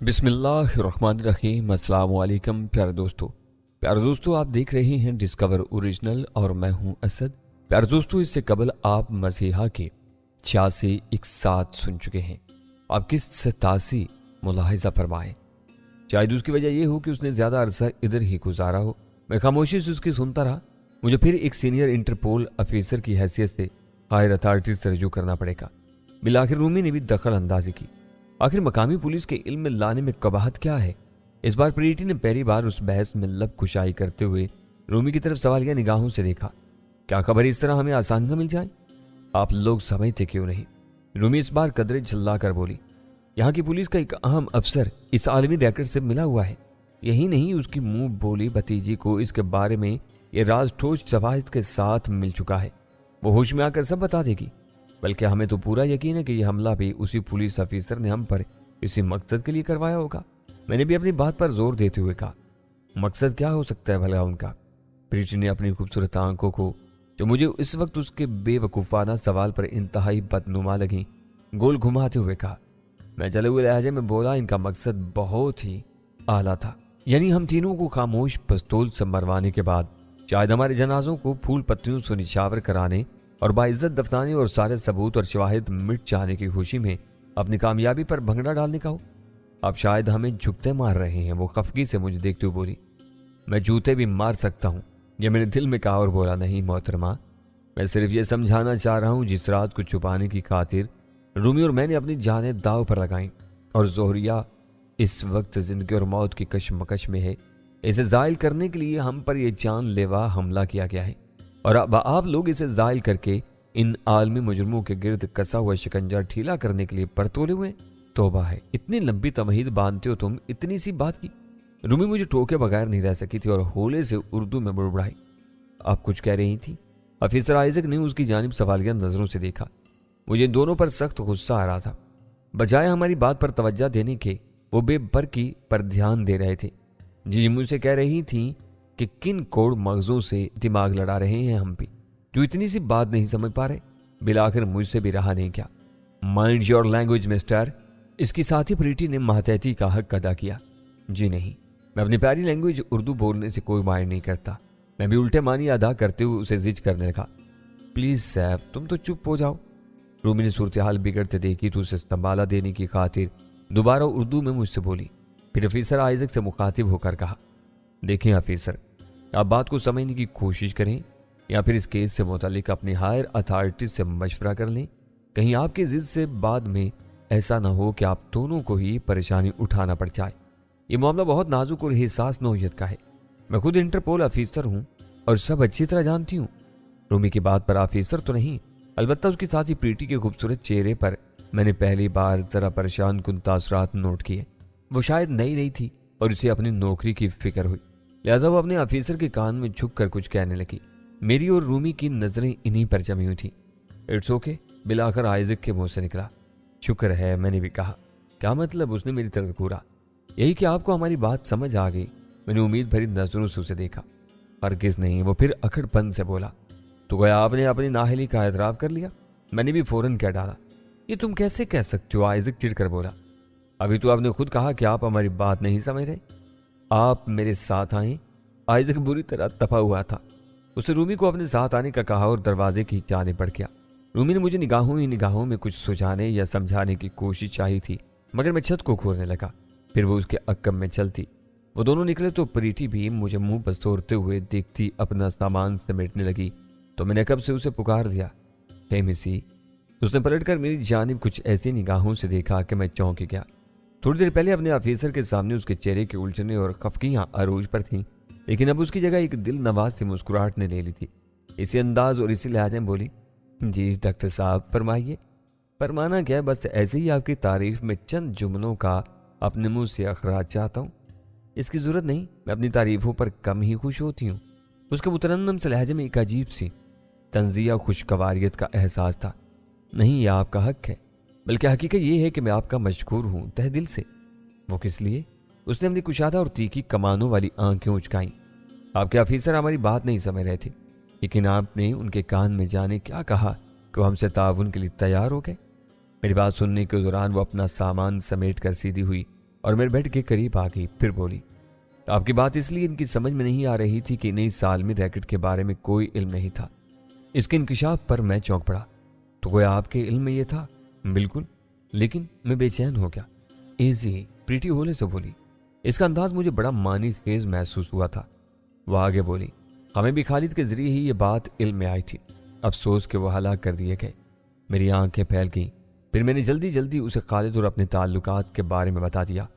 بسم اللہ الرحمن الرحیم۔ السلام علیکم پیارے دوستو آپ دیکھ رہے ہیں ڈسکور اوریجنل اور میں ہوں اسد۔ پیارے دوستو، اس سے قبل آپ مسیحا کے 86 اقساط سن چکے ہیں۔ آپ کس سے تاثی ملاحظہ فرمائیں، شاید اس کی وجہ یہ ہو کہ اس نے زیادہ عرصہ ادھر ہی گزارا ہو۔ میں خاموشی سے اس کی سنتا رہا۔ مجھے پھر ایک سینئر انٹرپول افیسر کی حیثیت سے ہائر اتھارٹیز سے رجوع کرنا پڑے گا۔ بالآخر رومی نے بھی دخل اندازی کی۔ آخر مقامی پولیس کے علم میں لانے میں قباحت کیا ہے؟ اس بار پریٹی نے پہلی بار اس بحث میں لب کشائی کرتے ہوئے رومی کی طرف سوالیہ نگاہوں سے دیکھا۔ کیا خبر اس طرح ہمیں آسانی سے مل جائے؟ آپ لوگ سمجھتے کیوں نہیں؟ رومی اس بار قدرے جھلا کر بولی۔ یہاں کی پولیس کا ایک اہم افسر اس عالمی ریکٹ سے ملا ہوا ہے۔ یہی نہیں، اس کی منہ بولی بھتیجی کو اس کے بارے میں یہ راز ٹھوس شواہد کے ساتھ مل چکا ہے۔ وہ ہوش میں آ کر سب بتا دے گی۔ بلکہ ہمیں تو پورا یقین ہے کہ یہ حملہ بھی اسی پولیس افیسر نے ہم پر اسی مقصد کے لیے کروایا ہوگا۔ میں نے بھی اپنی بات پر زور دیتے ہوئے کہا، مقصد کیا ہو سکتا ہے بھلا ان کا؟ پریٹی نے اپنی خوبصورت آنکھوں کو، جو مجھے اس وقت اس کے بے وقوفانہ سوال پر انتہائی بدنما لگیں، گول گھماتے ہوئے کہا۔ میں جلے ہوئے لہجے میں بولا، ان کا مقصد بہت ہی اعلیٰ تھا۔ یعنی ہم تینوں کو خاموش پستول سے مروانے کے بعد شاید ہمارے جنازوں کو پھول پتیوں سے نچھاور کرانے اور باعزت دفنانے اور سارے ثبوت اور شواہد مٹ جانے کی خوشی میں اپنی کامیابی پر بھنگڑا ڈالنے کا ہو۔ اب شاید ہمیں جھکتے مار رہے ہیں۔ وہ خفگی سے مجھے دیکھتے ہوئے بولی، میں جوتے بھی مار سکتا ہوں، یہ میں نے دل میں کہا اور بولا، نہیں محترمہ، میں صرف یہ سمجھانا چاہ رہا ہوں جس رات کو چھپانے کی خاطر رومی اور میں نے اپنی جانیں داؤ پر لگائیں اور زہریہ اس وقت زندگی اور موت کی کشمکش میں ہے، اسے زائل کرنے کے لیے ہم پر یہ جان لیوا حملہ کیا گیا ہے، اور اب آپ لوگ اسے زائل کر کے ان عالمی مجرموں کے گرد کسا ہوا شکنجہ ڈھیلا کرنے کے لیے پرتولے ہوئے۔ توبہ ہے، اتنی لمبی تمہید باندھتے ہو تم اتنی سی بات کی؟ رومی مجھے ٹوکے بغیر نہیں رہ سکی تھی اور ہولے سے اردو میں بڑبڑائی۔ آپ کچھ کہہ رہی تھی؟ افیسر آئزک نے اس کی جانب سوالیہ نظروں سے دیکھا۔ مجھے دونوں پر سخت غصہ آ رہا تھا۔ بجائے ہماری بات پر توجہ دینے کے وہ بے برکی پر دھیان دے رہے تھے۔ جی مجھ سے کہہ رہی تھیں کہ کن کوڑ مغزوں سے دماغ لڑا رہے ہیں ہم بھی، جو اتنی سی بات نہیں سمجھ پا رہے۔ بالآخر مجھ سے بھی رہا نہیں کیا۔ مائنڈ یور لینگویج مسٹر، اس کی ساتھی پریٹی نے ماتحتی کا حق ادا کیا۔ جی نہیں، میں اپنی پیاری لینگویج اردو بولنے سے کوئی مائنڈ نہیں کرتا۔ میں بھی الٹے معنی ادا کرتے ہوئے اسے زج کرنے لگا۔ پلیز سیف، تم تو چپ ہو جاؤ۔ رومی نے صورتحال بگڑتے دیکھی تو اسے سنبھالا دینے کی خاطر دوبارہ اردو میں مجھ سے بولی۔ پھر افیسر آئزک سے مخاطب ہو کر کہا، دیکھیں افیسر، آپ بات کو سمجھنے کی کوشش کریں یا پھر اس کیس سے متعلق اپنی ہائر اتھارٹیز سے مشورہ کر لیں۔ کہیں آپ کی ضد سے بعد میں ایسا نہ ہو کہ آپ دونوں کو ہی پریشانی اٹھانا پڑ جائے۔ یہ معاملہ بہت نازک اور حساس نوعیت کا ہے۔ میں خود انٹرپول افیسر ہوں اور سب اچھی طرح جانتی ہوں۔ رومی کی بات پر آفیسر تو نہیں، البتہ اس کے ساتھ ہی پریٹی کے خوبصورت چہرے پر میں نے پہلی بار ذرا پریشان کن تاثرات نوٹ کیے۔ وہ شاید نئی تھی اور اسے اپنی نوکری کی فکر ہوئی، لہذا وہ اپنے آفیسر کے کان میں جھک کر کچھ کہنے لگی۔ میری اور رومی کی نظریں انہی پر جمی ہوئی تھیں۔ اٹس اوکے، بالآخر آئزک کے منہ سے نکلا۔ شکر ہے، میں نے بھی کہا۔ کیا مطلب؟ اس نے میری طرف گھورا۔ یہی کہ آپ کو ہماری بات سمجھ آ گئی۔ میں نے امید بھری نظروں سے اسے دیکھا۔ ہرگز نہیں، وہ پھر اکھڑ پن سے بولا۔ تو گویا آپ نے اپنی نااہلی کا اعتراف کر لیا؟ میں نے بھی فوراً کہہ ڈالا۔ یہ تم کیسے کہہ سکتے ہو؟ آئزک چڑ کر بولا۔ ابھی تو آپ نے خود کہا کہ آپ ہماری بات نہیں سمجھ رہے۔ آپ میرے ساتھ آئیں۔ آئزک بری طرح تپا ہوا تھا۔ اسے رومی کو اپنے ساتھ آنے کا کہا اور دروازے کی جانب بڑھ گیا۔ رومی نے مجھے نگاہوں میں کچھ سجانے یا سمجھانے کی کوشش چاہی تھی، مگر میں چھت کو کھورنے لگا۔ پھر وہ اس کے عقب میں چلتی۔ وہ دونوں نکلے تو پریٹی بھی مجھے منہ بسورتے ہوئے دیکھتی اپنا سامان سمیٹنے لگی تو میں نے کب سے اسے پکار دیا، ہے مسی۔ اس نے پلٹ کر میری جانب کچھ ایسی نگاہوں سے دیکھا کہ میں چونک گیا۔ تھوڑی دیر پہلے اپنے آفیسر کے سامنے اس کے چہرے کے الجھنے اور خفگیاں عروج پر تھیں، لیکن اب اس کی جگہ ایک دل نواز سی مسکراہٹ نے لے لی تھی۔ اسی انداز اور اسی لہجے میں بولی، جی ڈاکٹر صاحب فرمائیے۔ فرمانا کیا ہے، بس ایسے ہی آپ کی تعریف میں چند جملوں کا اپنے منہ سے اخراج چاہتا ہوں۔ اس کی ضرورت نہیں، میں اپنی تعریفوں پر کم ہی خوش ہوتی ہوں۔ اس کے مترنم سے لہجے میں ایک عجیب سی تنزیہ خوشگواریت کا احساس تھا۔ نہیں، یہ آپ کا حق ہے، بلکہ حقیقت یہ ہے کہ میں آپ کا مشکور ہوں تہ دل سے۔ وہ کس لیے؟ اس نے اپنی کشادہ اور تیکھی کمانوں والی آنکھیں اچکائیں۔ آپ کے آفیسر ہماری بات نہیں سمجھ رہے تھے، لیکن آپ نے ان کے کان میں جانے کیا کہا کہ وہ ہم سے تعاون کے لیے تیار ہو گئے۔ میری بات سننے کے دوران وہ اپنا سامان سمیٹ کر سیدھی ہوئی और मेरे बेड के करीब आ गई। फिर बोली, आपकी बात इसलिए इनकी समझ में नहीं आ रही थी कि इन्हें इस सालमी रैकेट के बारे में कोई इल्म नहीं था। इसके इंकशाफ पर मैं चौंक पड़ा। तो कोई आपके इल्म में ये था? बिल्कुल, लेकिन मैं बेचैन हो गया। इजी, प्रीति होले से बोली। इसका अंदाज मुझे बड़ा मानी खेज महसूस हुआ था। वह आगे बोली, हमें भी खालिद के जरिए ही ये बात इल्म में आई थी। अफसोस कि वह हलाक कर दिए गए। मेरी आंखें फैल गईं। फिर मैंने जल्दी जल्दी उसे खालिद और अपने ताल्लुकात के बारे में बता दिया।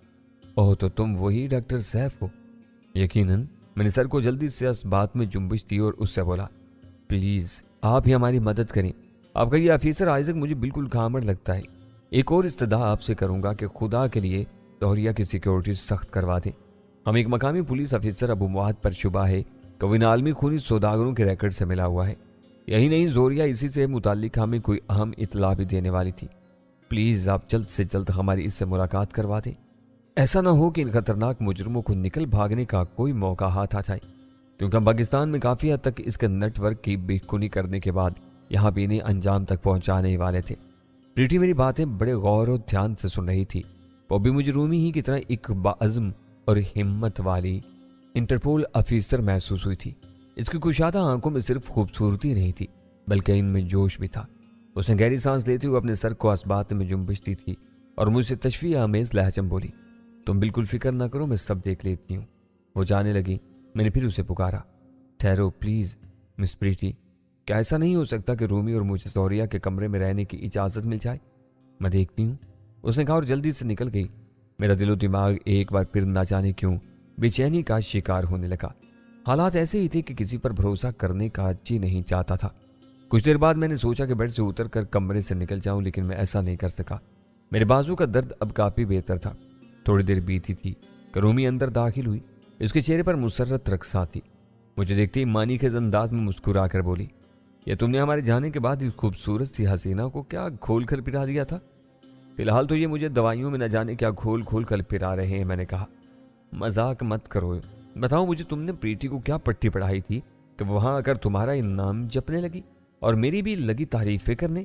ओह, तो तुम वही डॉक्टर सैफ हो? यकीनन। मैंने सर को जल्दी से इस बात में जुम्बिश दी और उससे बोला, प्लीज आप ही हमारी मदद करें। आपका ये ऑफिसर आइजक मुझे बिल्कुल घामड़ लगता है। एक और इस्तदा आपसे करूंगा कि खुदा के लिए दोहरिया की सिक्योरिटी सख्त करवा दें। हम एक मकामी पुलिस ऑफिसर अबू मुआद पर शुबा है कि वो इन आलमी खूनी सौदागरों के रिकॉर्ड से मिला हुआ है। यही नहीं, जोरिया इसी से मुताल्लिक हमें कोई अहम इतला भी देने वाली थी। प्लीज आप जल्द से जल्द हमारी इससे मुलाकात करवा दें। ऐसा ना हो कि इन खतरनाक मुजरमों को निकल भागने का कोई मौका हाथ आ जाए, क्योंकि हम पाकिस्तान में काफी हद तक इसके नेटवर्क की बेखुनी करने के बाद यहाँ भी इन्हें अंजाम तक पहुंचाने वाले थे। प्रीति मेरी बातें बड़े गौर और ध्यान से सुन रही थी। वो भी मुझे रूमी ही की तरह एक बाअज़्म और हिम्मत वाली इंटरपोल ऑफिसर महसूस हुई थी। इसकी कुशादा आंखों में सिर्फ खूबसूरती नहीं थी, बल्कि इनमें जोश भी था। उसने गहरी सांस लेते हुए अपने सर को इस्बात में जुम्बिश दी थी और मुझसे तशवीह आमेज लहजा में बोली, तुम बिल्कुल फिक्र ना करो, मैं सब देख लेती हूँ। वो जाने लगी। मैंने फिर उसे पुकारा, ठहरो प्लीज मिस प्रीति, क्या ऐसा नहीं हो सकता कि रूमी और मुझे जोरिया के कमरे में रहने की इजाज़त मिल जाए? मैं देखती हूँ, उसने कहा और जल्दी से निकल गई। मेरा दिलो दिमाग एक बार फिर ना जाने क्यों बेचैनी का शिकार होने लगा। हालात ऐसे ही थे कि किसी पर भरोसा करने का जी नहीं चाहता था। कुछ देर बाद मैंने सोचा कि बेड से उतर कर कमरे से निकल जाऊं, लेकिन मैं ऐसा नहीं कर सका। मेरे बाजू का दर्द अब काफ़ी बेहतर था। थोड़ी देर बीती थी कि रूमी अंदर दाखिल हुई। इसके चेहरे पर मुसर्रत रक्सा थी। मुझे देखते ही मानी के अंदाज में मुस्कुरा कर बोली, ये तुमने हमारे जाने के बाद इस खूबसूरत सी हसीना को क्या खोल कर पिला दिया था? फिलहाल तो ये मुझे दवाइयों में न जाने क्या खोल खोल कर पिला रहे हैं। मैंने कहा, मजाक मत करो, बताओ मुझे तुमने प्रीति को क्या पट्टी पढ़ाई थी कि वहां आकर तुम्हारा इनाम जपने लगी और मेरी भी लगी तारीफें करने?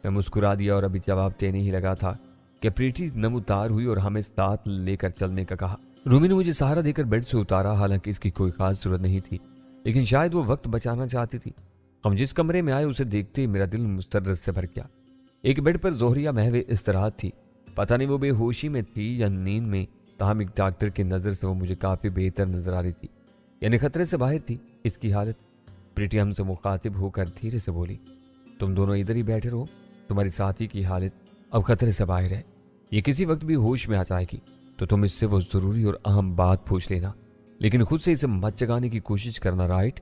मैं मुस्कुरा दिया और अभी जवाब देने ही लगा था कि प्रीति नमूदार हुई और हमें साथ लेकर चलने का कहा। रूमी ने मुझे सहारा देकर बेड से उतारा। हालांकि इसकी कोई खास जरूरत नहीं थी, लेकिन शायद वो वक्त बचाना चाहती थी। हम जिस कमरे में आए उसे देखते ही मेरा दिल मुस्तरद से भर गया। एक बेड पर जोहरिया महवे इस्तराहत थी। पता नहीं वो बेहोशी में थी या नींद में, ताहम एक डॉक्टर की नज़र से वो मुझे काफ़ी बेहतर नजर आ रही थी, यानी खतरे से बाहर थी इसकी हालत। प्रीति हमसे मुखातिब होकर धीरे से बोली, तुम दोनों इधर ही बैठे रहो, तुम्हारी साथी की हालत अब खतरे से बाहर है। ये किसी वक्त भी होश में आ जाएगी, तो तुम इससे वो ज़रूरी और अहम बात पूछ लेना, लेकिन खुद से इसे मत जगाने की कोशिश करना, राइट?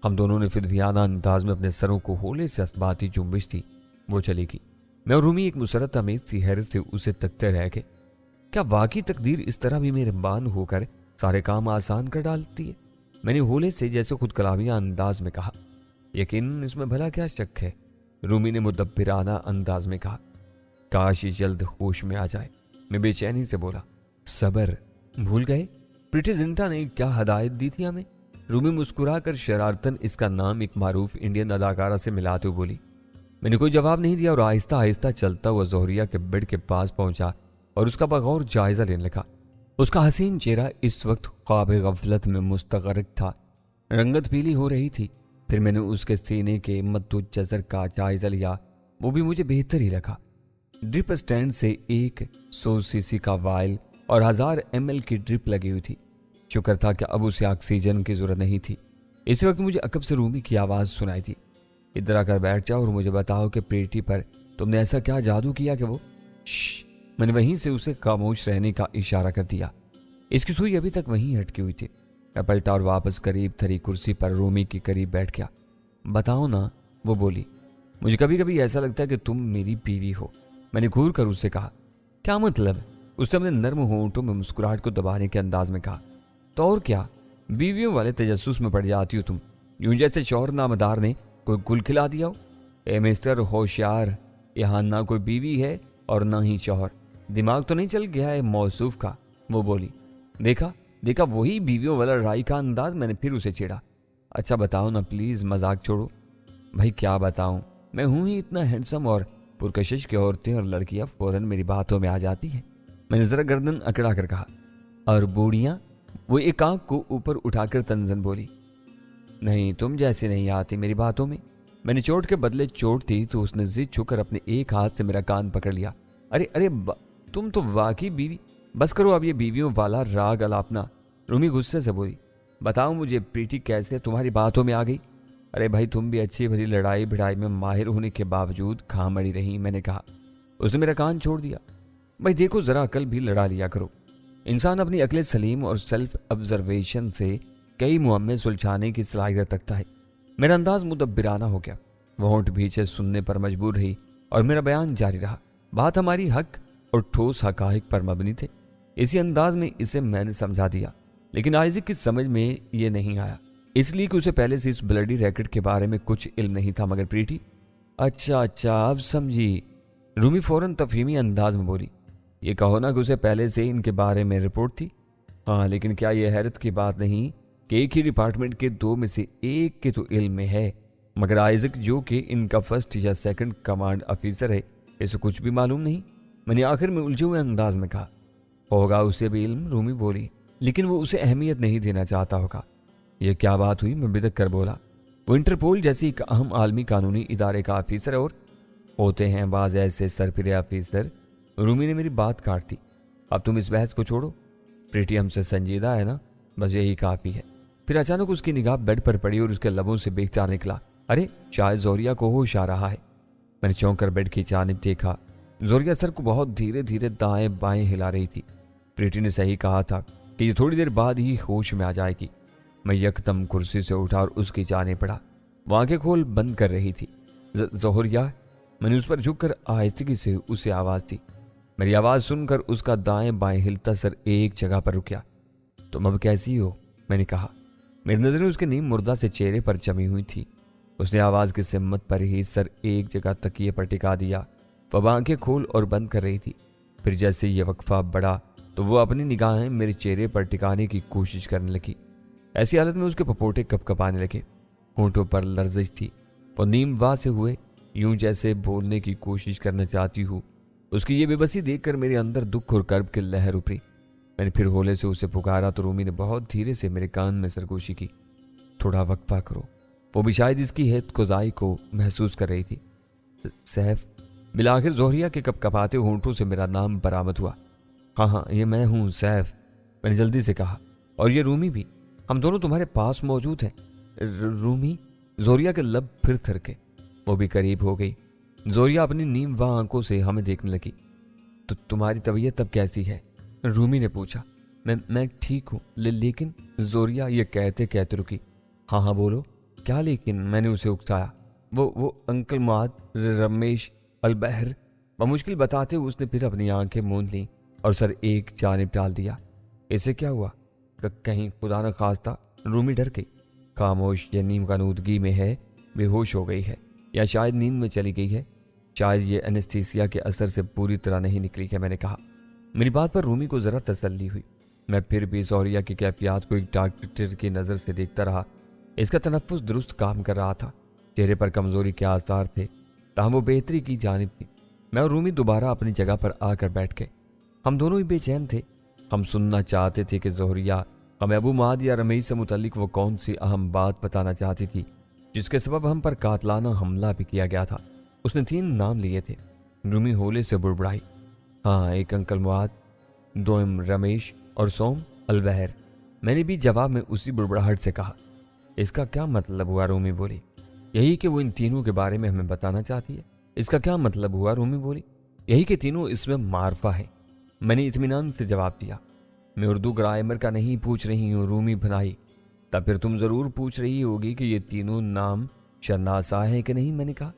हम दोनों ने फिदवियाना अंदाज में अपने सरों को होले से असबाती जुम्बिश थी। वो चली गई। मैं और रूमी एक मुसरत अमेज सी हैरत से उसे तकते रह गए। क्या वाकई तकदीर इस तरह भी मेहरबान होकर सारे काम आसान कर डालती है? मैंने होले से जैसे खुद कलामिया अंदाज में कहा। यकीन इसमें भला क्या शक है? रूमी ने मुदब्बिराना अंदाज में कहा। काश ये जल्द होश में आ जाए। मैं बेचैनी से बोला, सबर भूल गए? प्रीति जिंटा ने क्या हदायत दी थी हमें? रूमी मुस्कुराकर शरारतन इसका नाम एक मारूफ इंडियन अदाकारा से मिलाते हुए बोली। मैंने कोई जवाब नहीं दिया और आहिस्ता आहिस्ता चलता हुआ जोहरिया के बेड के पास पहुंचा और उसका बगौर जायजा लेने लगा। उसका हसीन चेहरा इस वक्त ख्वाब गफलत में मुस्तगरक था। रंगत पीली हो रही थी। फिर मैंने उसके सीने के मद्दो जज़र का जायजा लिया। वो भी मुझे बेहतर ही लगा। ड्रिप स्टैंड से 100 सीसी का वायल और 1000 ml की ड्रिप लगी हुई थी। शुक्र था कि अब उसे ऑक्सीजन की जरूरत नहीं थी। इस वक्त मुझे अकब से रूमी की आवाज़ सुनाई थी, इधर आकर बैठ जाओ और मुझे बताओ कि प्रीति पर तुमने ऐसा क्या जादू किया कि वो। मैंने वहीं से उसे खामोश रहने का इशारा कर दिया। इसकी सुई अभी तक वहीं अटकी हुई थी। मैं पलटा और वापस करीब धरी कुर्सी पर रूमी के करीब बैठ गया। बताओ ना, वो बोली। मुझे कभी कभी ऐसा लगता है कि तुम मेरी बीवी हो। मैंने घूर कर उससे कहा। क्या मतलब? उसने अपने नर्म होंठों में मुस्कुराहट को दबाने के अंदाज में कहा। तो और क्या, बीवियों वाले तजस्सुस में पड़ जाती हो तुम, यूं जैसे शौहर नामदार ने कोई गुल खिला दिया हो। ए मिस्टर होशियार, यहाँ ना कोई बीवी है और ना ही शौहर। दिमाग तो नहीं चल गया है मौसूफ का? वो बोली। देखा देखा, वही बीवियों वाला राई का अंदाज। मैंने फिर उसे छेड़ा। अच्छा बताओ ना प्लीज, मजाक छोड़ो। भाई क्या बताऊं, मैं हूं ही इतना हैंडसम और पुरकशिश की औरतें और लड़कियां फौरन मेरी बातों में आ जाती हैं। मैंने जरा गर्दन अकड़ा कर कहा। और बूढ़ियां? वो एक आंख को ऊपर उठाकर तंजन बोली। नहीं, तुम जैसी नहीं आती मेरी बातों में। मैंने चोट के बदले चोट दी तो उसने जिद छूकर अपने एक हाथ से मेरा कान पकड़ लिया। अरे अरे तुम तो वाकई बीवी। बस करो अब ये बीवियों वाला राग अलापना। रूमी गुस्से से बोली। बताओ मुझे प्रीति कैसे तुम्हारी बातों में आ गई? अरे भाई, तुम भी अच्छी भरी लड़ाई भिड़ाई में माहिर होने के बावजूद कहाँ मड़ी रही, मैंने कहा। उसने मेरा कान छोड़ दिया। भाई देखो, जरा अकल भी लड़ा लिया करो। इंसान अपनी अकल सलीम और सेल्फ ऑब्जर्वेशन से कई मुअम्मे सुलझाने की सलाहियत रखता है। मेरा अंदाज मुदब्बिराना हो गया। वो होंठ पीछे सुनने पर मजबूर रही और मेरा बयान जारी रहा। बात हमारी हक और ठोस हकाइक पर मबनी थे। इसी अंदाज में इसे मैंने समझा दिया, लेकिन आइज़िक की समझ में ये नहीं आया, इसलिए कि उसे पहले से इस ब्लडी रैकेट के बारे में कुछ इल्म नहीं था। मगर प्रीति, अच्छा अब समझी। रूमी फौरन तफहीमी अंदाज में बोली। ये कहो ना कि उसे पहले से इनके बारे में रिपोर्ट थी। हाँ, लेकिन क्या यह हैरत की बात नहीं कि एक ही डिपार्टमेंट के दो में से एक के तो इल्म में है, मगर आइज़िक जो कि इनका फर्स्ट या सेकंड कमांड ऑफिसर है, इसे कुछ भी मालूम नहीं। मैंने आखिर में उलझे हुए अंदाज में कहा। होगा उसे भी इल्म, रूमी बोली, लेकिन वो उसे अहमियत नहीं देना चाहता होगा। यह क्या बात हुई? मैं बिदक कर बोला। वो इंटरपोल जैसी एक अहम आलमी कानूनी इदारे का ऑफिसर है और होते हैं बाज ऐसे सरफिरे ऑफिसर। रूमी ने मेरी बात काट दी। अब तुम इस बहस को छोड़ो। प्रीति हमसे संजीदा है ना, बस यही काफ़ी है। फिर अचानक उसकी निगाह बेड पर पड़ी और उसके लबों से बेख्तियार निकला, अरे शायद जोरिया को होश आ रहा है। मैंने चौंक कर बेड की जानिब देखा। जोरिया सर को बहुत धीरे धीरे दाएं बाएं हिला रही थी। प्रीति ने सही कहा था कि ये थोड़ी देर बाद ही होश में आ जाएगी। मैं यकदम कुर्सी से उठा और उसकी जाने पड़ा। वो आंखें खोल बंद कर रही थी। जोहरिया, मैंने उस पर झुककर आहिस्तगी से उसे आवाज़ दी। मेरी आवाज़ सुनकर उसका दाएं बाएं हिलता सर एक जगह पर रुक गया। तुम अब कैसी हो? मैंने कहा। मेरी नज़रें उसके नीम मुर्दा से चेहरे पर जमी हुई थी। उसने आवाज़ की सिम्मत पर ही सर एक जगह तकिए पर टिका दिया। वह आंखें खोल और बंद कर रही थी। फिर जैसे ये वक्फा बढ़ा तो वो अपनी निगाहें मेरे चेहरे पर टिकाने की कोशिश करने लगी। ऐसी हालत में उसके पपोटे कपकपाने लगे, होंठों पर लर्जिश थी। वो नीम वाह से हुए, यूं जैसे बोलने की कोशिश करना चाहती हूँ। उसकी ये बेबसी देखकर मेरे अंदर दुख और कर्ब की लहर उभरी। मैंने फिर होले से उसे पुकारा तो रूमी ने बहुत धीरे से मेरे कान में सरगोशी की। थोड़ा वक्फा करो। वो भी शायद इसकी हेतकोजाई को महसूस कर रही थी। सैफ। बिलाखिर जोहरिया के कपकपाते होंठों से मेरा नाम बरामद हुआ। हाँ, ये मैं हूँ सैफ, मैंने जल्दी से कहा। और ये रूमी भी, हम दोनों तुम्हारे पास मौजूद हैं। रूमी? जोरिया के लब फिर थरके। वो भी करीब हो गई। जोरिया अपनी नीम व आंखों से हमें देखने लगी। तो तुम्हारी तबीयत अब कैसी है? रूमी ने पूछा। मैं ठीक हूँ, लेकिन जोरिया ये कहते कहते रुकी। हाँ बोलो, क्या लेकिन? मैंने उसे उकसाया। वो अंकल मुआद, रमेश, अलबहर, बमुश्किल बताते हुए उसने फिर अपनी आंखें मूंद ली और सर एक जानिब डाल दिया। इसे क्या हुआ? कहीं खुदा न खास्ता? रूमी डर गई। खामोश, या नीम कानूदगी में है, बेहोश हो गई है, या शायद नींद में चली गई है। शायद ये एनेस्थीसिया के असर से पूरी तरह नहीं निकली है, मैंने कहा। मेरी बात पर रूमी को जरा तसल्ली हुई। मैं फिर भी जोहरिया की कैफियत को एक डॉक्टर की नज़र से देखता रहा। इसका तनफ्फुस दुरुस्त काम कर रहा था। चेहरे पर कमजोरी के आसार थे, ताहम वो बेहतरी की जानिब थी। मैं और रूमी दोबारा अपनी जगह पर आकर बैठ गए। हम दोनों ही बेचैन थे। हम सुनना चाहते थे कि जोहरिया हमें अबू मुआद या रमेश से मुतल्लिक वो कौन सी अहम बात बताना चाहती थी जिसके सबब हम पर कातलाना हमला भी किया गया था। उसने 3 नाम लिए थे। रूमी होले से बुड़बुड़ाई। हाँ, एक अंकल मुआद, 2 रमेश और सोम अलबहर। मैंने भी जवाब में उसी बुड़बुड़ाहट से कहा। इसका क्या मतलब हुआ? रूमी बोली। यही कि वो इन तीनों के बारे में हमें बताना चाहती है। इसका क्या मतलब हुआ? रूमी बोली। यही कि तीनों इसमें मारफा है, मैंने इत्मीनान से जवाब दिया। मैं उर्दू ग्रामर का नहीं पूछ रही हूँ, रूमी भनाई। तब फिर तुम जरूर पूछ रही होगी कि ये तीनों नाम शनासा है कि नहीं, मैंने कहा।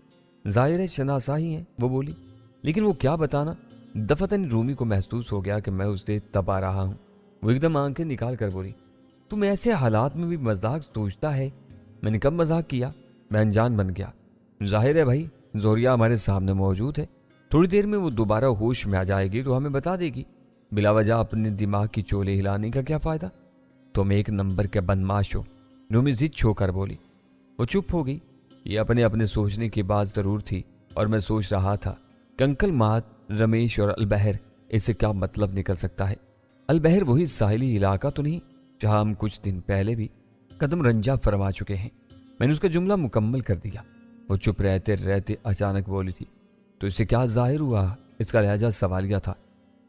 जाहिर है शनासा ही है, वो बोली। लेकिन वो क्या बताना? दफतन रूमी को महसूस हो गया कि मैं उससे तपा रहा हूँ। वो एकदम आंखें निकाल कर बोली, तुम ऐसे हालात में भी मजाक सोचता है? मैंने कब मजाक किया? मैं अनजान बन गया। जाहिर है भाई, जोरिया हमारे सामने मौजूद है। थोड़ी देर में वो दोबारा होश में आ जाएगी तो हमें बता देगी। बिला वजह अपने दिमाग की चोले हिलाने का क्या फायदा? तुम एक नंबर के बदमाश हो, रूमी जिद छोकर बोली। वो चुप हो गई। ये अपने अपने सोचने की बात जरूर थी और मैं सोच रहा था कि अंकल मात, रमेश और अलबहर اس سے کیا مطلب نکل سکتا ہے؟ البحر وہی ساحلی علاقہ تو نہیں جہاں ہم کچھ دن پہلے بھی قدم رنجا فرما چکے ہیں؟ میں نے اس کا جملہ مکمل کر دیا۔ وہ چپ رہتے رہتے اچانک بولی تھی، تو اس سے کیا ظاہر ہوا؟ اس کا لہجہ سوالیہ تھا۔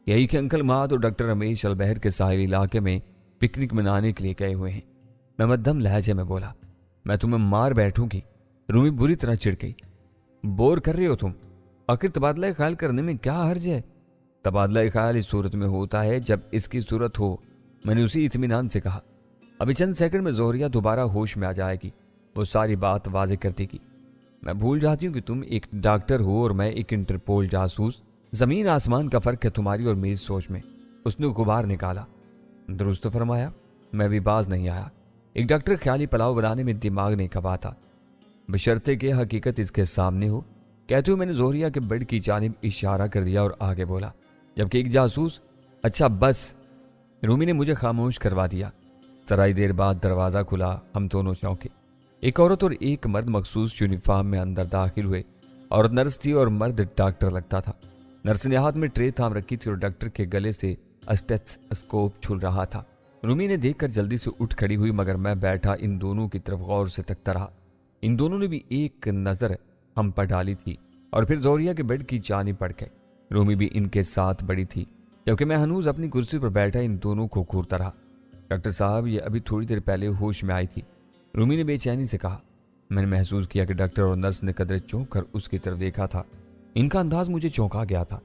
یہی کہ انکل مات اور ڈاکٹر رمیش البحر کے ساحلی علاقے میں پکنک منانے کے لیے گئے ہوئے ہیں۔ میں مدھم لہجے میں بولا، میں تمہیں مار بیٹھوں گی۔ رومی بری طرح چڑ گئی۔ بور کر رہے ہو تم؟ آخر تبادلہ خیال کرنے میں کیا حرج ہے؟ تبادلہ خیال اس صورت میں ہوتا ہے جب اس کی صورت ہو، میں نے اسی اطمینان سے کہا۔ ابھی چند سیکنڈ میں زہریہ دوبارہ ہوش میں آ جائے گی، وہ ساری بات واضح کر دے گی۔ میں بھول جاتی ہوں کہ تم ایک ڈاکٹر ہو اور میں ایک انٹرپول جاسوس۔ زمین آسمان کا فرق ہے تمہاری اور میری سوچ میں۔ اس نے غبار نکالا۔ درست فرمایا، میں بھی باز نہیں آیا۔ ایک ڈاکٹر خیالی پلاؤ بنانے میں دماغ نہیں کھپاتا، بشرطے کہ حقیقت اس کے سامنے ہو۔ کہتے ہوئے میں نے زہریہ کے بیڈ کی جانب اشارہ کر دیا اور آگے بولا، جبکہ ایک جاسوس۔ اچھا بس، رومی نے مجھے خاموش کروا دیا۔ ذرا دیر بعد دروازہ کھلا، ہم دونوں چونکے۔ ایک عورت اور ایک مرد مخصوص یونیفارم میں اندر داخل ہوئے۔ عورت نرس تھی اور مرد ڈاکٹر لگتا تھا۔ نرس نے ہاتھ میں ٹرے تھام رکھی تھی اور ڈاکٹر کے گلے سے اسٹیتھوسکوپ چھل رہا تھا۔ رومی نے دیکھ کر جلدی سے اٹھ کھڑی ہوئی، مگر میں بیٹھا ان دونوں کی طرف غور سے تکتا رہا۔ ان دونوں نے بھی ایک نظر ہم پر ڈالی تھی اور پھر زہریہ کے بیڈ کی جانب بڑھ گئے۔ رومی بھی ان کے ساتھ بڑی تھی، جبکہ میں ہنوز اپنی کرسی پر بیٹھا ان دونوں کو گھورتا رہا۔ ڈاکٹر صاحب، یہ ابھی تھوڑی دیر پہلے ہوش میں آئی تھی، رومی نے بے چینی سے کہا۔ میں نے محسوس کیا کہ ڈاکٹر اور نرس نے قدرے چونک کر اس کی طرف دیکھا تھا۔ ان کا انداز مجھے چونکا گیا تھا۔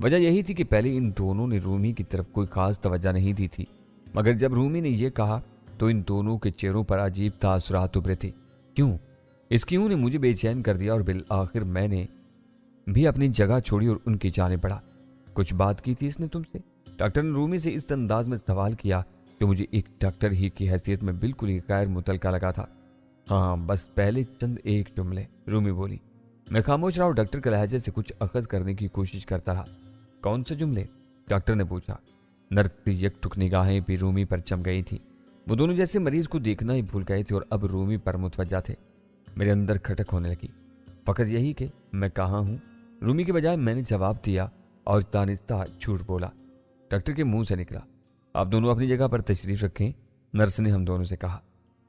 وجہ یہی تھی کہ پہلے ان دونوں نے رومی کی طرف کوئی خاص توجہ نہیں دی تھی، مگر جب رومی نے یہ کہا تو ان دونوں کے چہروں پر عجیب تاثرات ابھرے تھے۔ اس کیوں نے مجھے بے چین کر دیا اور بالآخر میں نے بھی اپنی جگہ چھوڑی اور ان کی جانب بڑھا۔ کچھ بات کی تھی اس نے تم سے؟ ڈاکٹر نے رومی سے اس انداز میں سوال کیا کہ مجھے ایک ڈاکٹر ہی کی حیثیت میں بالکل ہی غیر متعلقہ لگا تھا۔ ہاں، بس پہلے چند ایک جملے، رومی بولی۔ میں خاموش رہا اور ڈاکٹر کے لہجے سے کچھ اخذ کرنے کی کوشش کرتا رہا۔ کون سے جملے؟ ڈاکٹر نے پوچھا۔ نرس کی یک ٹک نگاہیں بھی رومی پر جم گئی تھی۔ وہ دونوں جیسے مریض کو دیکھنا ہی بھول گئے تھے اور اب رومی پر متوجہ تھے۔ میرے اندر کھٹک ہونے لگی، فقط یہی کہ میں کہاں ہوں؟ رومی کے بجائے میں نے جواب دیا اور دانستہ جھوٹ بولا۔ ڈاکٹر کے منہ سے نکلا، آپ دونوں اپنی جگہ پر تشریف رکھیں، نرس نے ہم دونوں سے کہا۔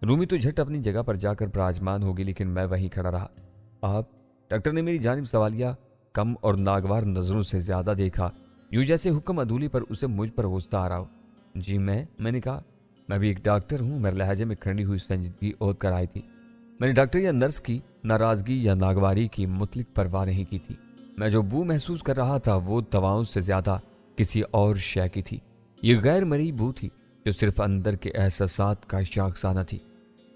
رومی تو جھٹ اپنی جگہ پر جا کر براجمان ہوگی، لیکن میں وہیں کھڑا رہا۔ آپ؟ ڈاکٹر نے میری جانب سوالیہ کم اور ناگوار نظروں سے زیادہ دیکھا، یوں جیسے حکم عدولی پر اسے مجھ پر غصہ آ رہا ہو۔ جی میں نے کہا، میں بھی ایک ڈاکٹر ہوں۔ میرے لہجے میں کھڑی ہوئی سنجیدگی عود کر آئی تھی۔ میں نے ڈاکٹر یا نرس کی ناراضگی یا ناگواری کی مطلق پرواہ نہیں کی تھی۔ میں جو بو محسوس کر رہا تھا وہ دواؤں سے زیادہ کسی اور شے کی تھی۔ یہ غیر مرئی بو تھی جو صرف اندر کے احساسات کا شاخسانہ تھی۔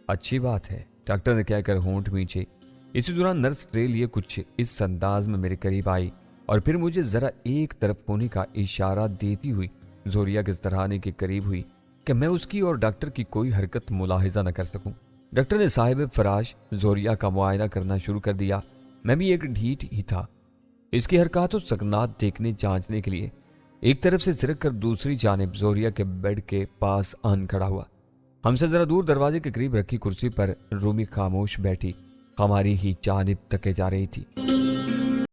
اچھی بات ہے، ڈاکٹر نے کہہ کر ہونٹ میچے۔ اسی دوران نرس ٹرے لیے کچھ اس انداز میں میرے قریب آئی اور پھر مجھے ذرا ایک طرف ہونے کا اشارہ دیتی ہوئی زہریہ کے سرہانے کے قریب ہوئی کہ میں اس کی اور ڈاکٹر کی کوئی حرکت ملاحظہ نہ کر سکوں۔ ڈاکٹر نے صاحب فراش زہریہ کا معائنہ کرنا شروع کر دیا۔ میں بھی ایک ڈھیٹ ہی تھا، اس کی حرکات و سکنات دیکھنے جانچنے کے لیے ایک طرف سے سرک کر دوسری جانب زہریہ کے بیڈ کے پاس آن کھڑا ہوا۔ ہم سے ذرا دور دروازے کے قریب رکھی کرسی پر رومی خاموش بیٹھی ہماری ہی جانب تکے جا رہی تھی۔